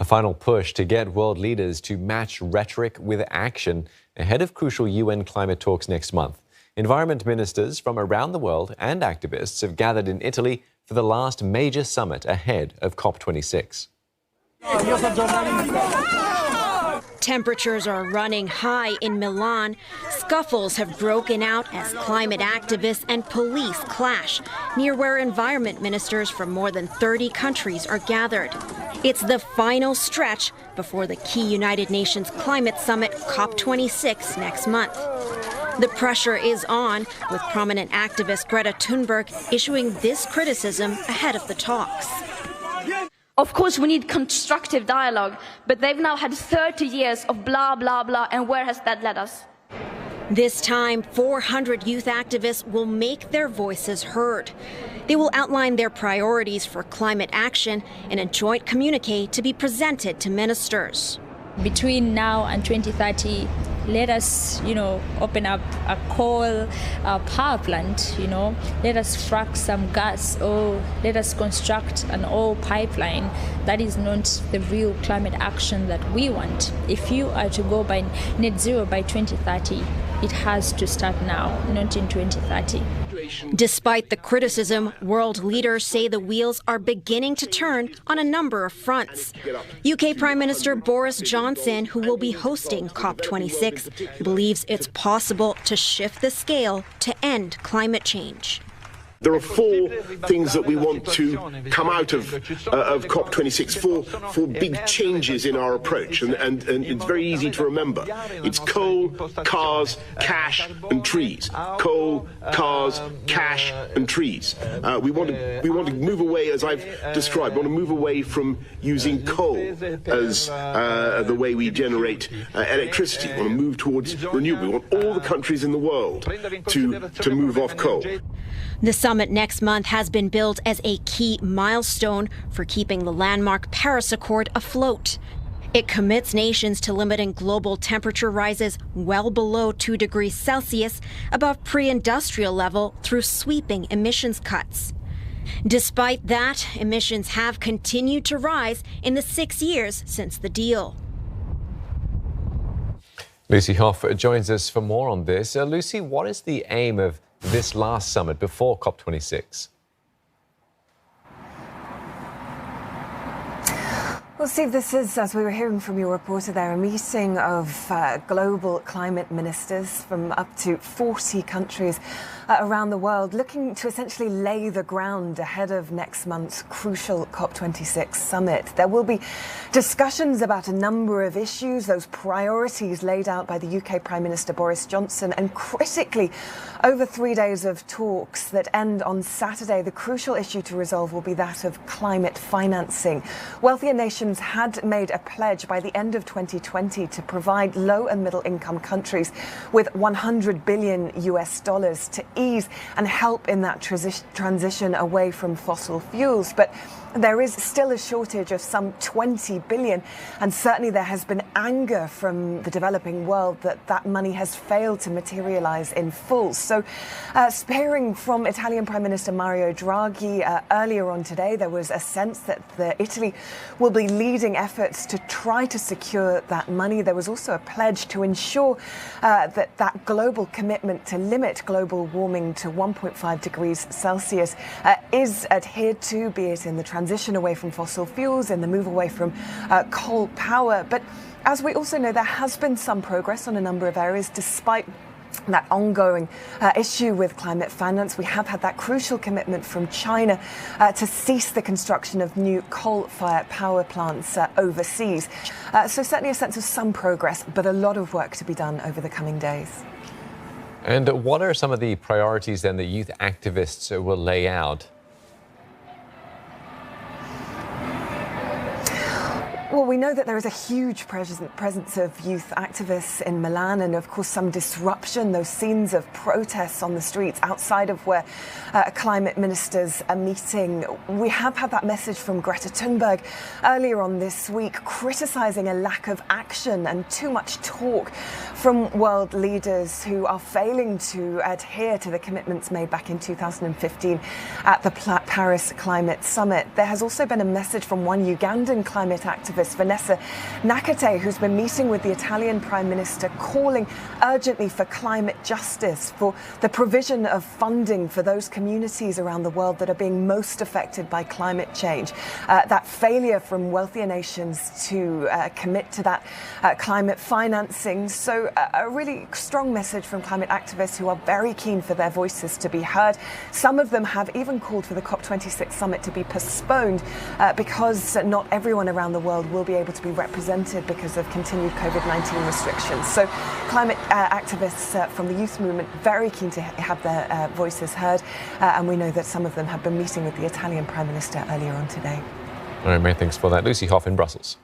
A final push to get world leaders to match rhetoric with action ahead of crucial UN climate talks next month. Environment ministers from around the world and activists have gathered in Italy for the last major summit ahead of COP26. Temperatures are running high in Milan. Scuffles have broken out as climate activists and police clash near where environment ministers from more than 30 countries are gathered. It's the final stretch before the key United Nations climate summit COP26 next month. The pressure is on, with prominent activist Greta Thunberg issuing this criticism ahead of the talks. Of course, we need constructive dialogue, but they've now had 30 years of blah, blah, blah, and where has that led us? This time, 400 youth activists will make their voices heard. They will outline their priorities for climate action in a joint communique to be presented to ministers. Between now and 2030, let us, open up a coal power plant, let us frack some gas, or let us construct an oil pipeline. That is not the real climate action that we want. If you are to go by net zero by 2030, it has to start now, not in 2030. Despite the criticism, world leaders say the wheels are beginning to turn on a number of fronts. UK Prime Minister Boris Johnson, who will be hosting COP26, believes it's possible to shift the scale to end climate change. There are four things that we want to come out of COP26, four big changes in our approach, and it's very easy to remember. It's coal, cars, cash and trees. Coal, cars, cash and trees. We want to move away, as I've described, we want to move away from using coal as the way we generate electricity. We want to move towards renewable. We want all the countries in the world to move off coal. The summit next month has been billed as a key milestone for keeping the landmark Paris Accord afloat. It commits nations to limiting global temperature rises well below 2 degrees Celsius above pre-industrial level through sweeping emissions cuts. Despite that, emissions have continued to rise in the 6 years since the deal. Lucy Hoff joins us for more on this. Lucy, what is the aim of this last summit before COP26? Well, Steve, this is, as we were hearing from your reporter there, a meeting of global climate ministers from up to 40 countries around the world, looking to essentially lay the ground ahead of next month's crucial COP26 summit. There will be discussions about a number of issues, those priorities laid out by the UK Prime Minister Boris Johnson, and critically, over 3 days of talks that end on Saturday, the crucial issue to resolve will be that of climate financing. Wealthier nations had made a pledge by the end of 2020 to provide low and middle income countries with $100 billion to ease and help in that transition away from fossil fuels. But there is still a shortage of some 20 billion, and certainly there has been anger from the developing world that that money has failed to materialize in full. So, hearing from Italian Prime Minister Mario Draghi earlier on today, there was a sense that Italy will be leading efforts to try to secure that money. There was also a pledge to ensure that global commitment to limit global warming to 1.5 degrees Celsius is adhered to, be it in the transition away from fossil fuels and the move away from coal power. But as we also know, there has been some progress on a number of areas despite that ongoing issue with climate finance. We have had that crucial commitment from China to cease the construction of new coal-fired power plants overseas. So certainly a sense of some progress, but a lot of work to be done over the coming days. And what are some of the priorities then that youth activists will lay out? Well, we know that there is a huge presence of youth activists in Milan, and of course some disruption, those scenes of protests on the streets outside of where climate ministers are meeting. We have had that message from Greta Thunberg earlier on this week, criticising a lack of action and too much talk from world leaders who are failing to adhere to the commitments made back in 2015 at the Paris Climate Summit. There has also been a message from one Ugandan climate activist activist Vanessa Nakate, who's been meeting with the Italian Prime Minister, calling urgently for climate justice, for the provision of funding for those communities around the world that are being most affected by climate change. That failure from wealthier nations to commit to that climate financing. So a really strong message from climate activists who are very keen for their voices to be heard. Some of them have even called for the COP26 summit to be postponed because not everyone around the world will be able to be represented because of continued COVID-19 restrictions. So climate activists from the youth movement very keen to have their voices heard, and we know that some of them have been meeting with the Italian Prime Minister earlier on today. All right, many thanks for that. Lucy Hoff in Brussels.